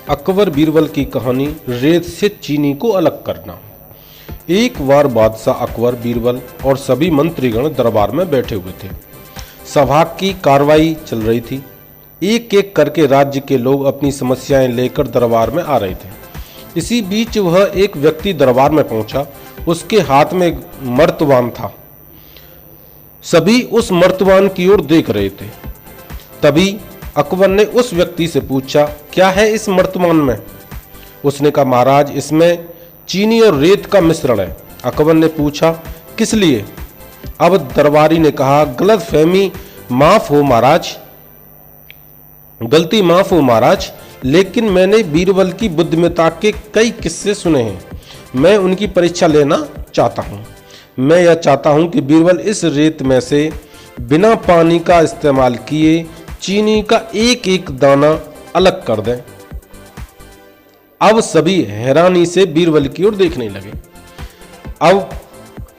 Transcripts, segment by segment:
अकबर बीरबल की कहानी रेत से चीनी को अलग करना। एक बार बादशाह अकबर बीरबल और सभी मंत्रीगण दरबार में बैठे हुए थे। सभा की कार्रवाई चल रही थी। एक एक करके राज्य के लोग अपनी समस्याएं लेकर दरबार में आ रहे थे। इसी बीच वह एक व्यक्ति दरबार में पहुंचा। उसके हाथ में एक मर्तबान था। सभी उस मर्तबान की ओर देख रहे थे। तभी अकबर ने उस व्यक्ति से पूछा, क्या है इस मर्तबान में? उसने कहा, महाराज, इसमें चीनी और रेत का मिश्रण है। अकबर ने पूछा, किस लिए? अब दरबारी ने कहा, गलतफहमी माफ हो महाराज, गलती माफ हो महाराज, लेकिन मैंने बीरबल की बुद्धिमत्ता के कई किस्से सुने हैं। मैं उनकी परीक्षा लेना चाहता हूँ। मैं यह चाहता हूँ कि बीरबल इस रेत में से बिना पानी का इस्तेमाल किए चीनी का एक एक दाना अलग कर दें। अब सभी हैरानी से बीरबल की ओर देखने लगे। अब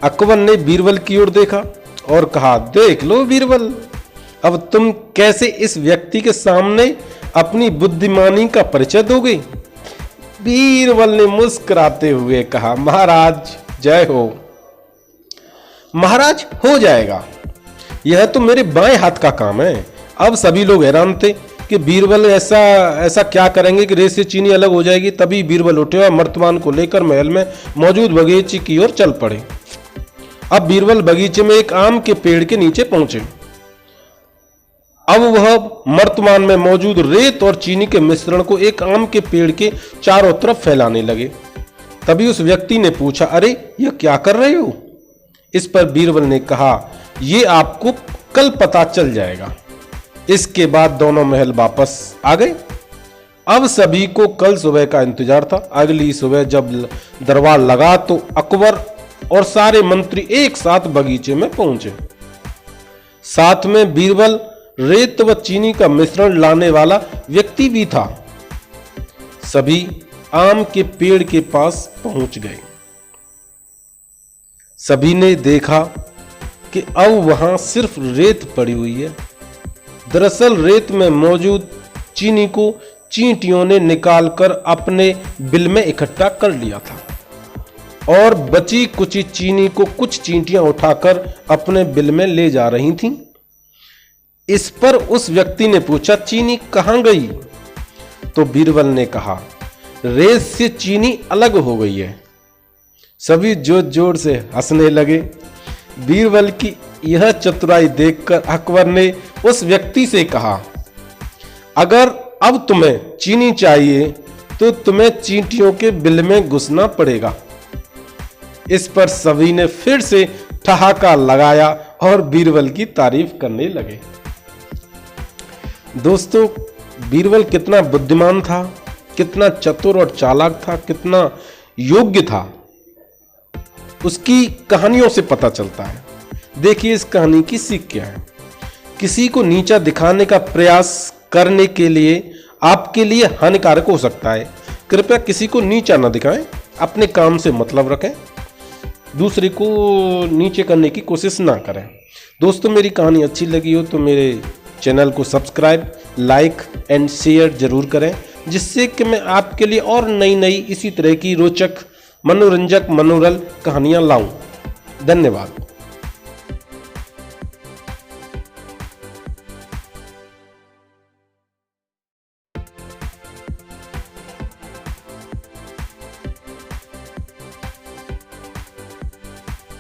अकबर ने बीरबल की ओर देखा और कहा, देख लो बीरबल, अब तुम कैसे इस व्यक्ति के सामने अपनी बुद्धिमानी का परिचय दोगे? बीरबल ने मुस्कुराते हुए कहा, महाराज जय हो। महाराज, हो जाएगा, यह तो मेरे बाएं हाथ का काम है। अब सभी लोग हैरान थे कि बीरबल ऐसा क्या करेंगे कि रेत से चीनी अलग हो जाएगी। तभी बीरबल उठे और मर्तबान को लेकर महल में मौजूद बगीचे की ओर चल पड़े। अब बीरबल बगीचे में एक आम के पेड़ के नीचे पहुंचे। अब वह मर्तबान में मौजूद रेत और चीनी के मिश्रण को एक आम के पेड़ के चारों तरफ फैलाने लगे। तभी उस व्यक्ति ने पूछा, अरे यह क्या कर रहे हो? इस पर बीरबल ने कहा, यह आपको कल पता चल जाएगा। इसके बाद दोनों महल वापस आ गए। अब सभी को कल सुबह का इंतजार था। अगली सुबह जब दरबार लगा तो अकबर और सारे मंत्री एक साथ बगीचे में पहुंचे। साथ में बीरबल रेत व चीनी का मिश्रण लाने वाला व्यक्ति भी था। सभी आम के पेड़ के पास पहुंच गए। सभी ने देखा कि अब वहां सिर्फ रेत पड़ी हुई है। दरअसल रेत में मौजूद चीनी को चींटियों ने निकालकर अपने बिल में इकट्ठा कर लिया था और बची कुची चीनी को कुछ चींटियां उठाकर अपने बिल में ले जा रही थीं। इस पर उस व्यक्ति ने पूछा, चीनी कहां गई? तो बीरबल ने कहा, रेत से चीनी अलग हो गई है। सभी जोर जोर से हंसने लगे। बीरबल की यह चतुराई देखकर अकबर ने उस व्यक्ति से कहा, अगर अब तुम्हें चीनी चाहिए तो तुम्हें चींटियों के बिल में घुसना पड़ेगा। इस पर सभी ने फिर से ठहाका लगाया और बीरबल की तारीफ करने लगे। दोस्तों, बीरबल कितना बुद्धिमान था, कितना चतुर और चालाक था, कितना योग्य था, उसकी कहानियों से पता चलता है। देखिए इस कहानी की सीख क्या है। किसी को नीचा दिखाने का प्रयास करने के लिए आपके लिए हानिकारक हो सकता है। कृपया किसी को नीचा ना दिखाएं, अपने काम से मतलब रखें, दूसरे को नीचे करने की कोशिश ना करें। दोस्तों, मेरी कहानी अच्छी लगी हो तो मेरे चैनल को सब्सक्राइब, लाइक एंड शेयर जरूर करें, जिससे कि मैं आपके लिए और नई इसी तरह की रोचक, मनोरंजक, मनोरल कहानियां लाऊं। धन्यवाद।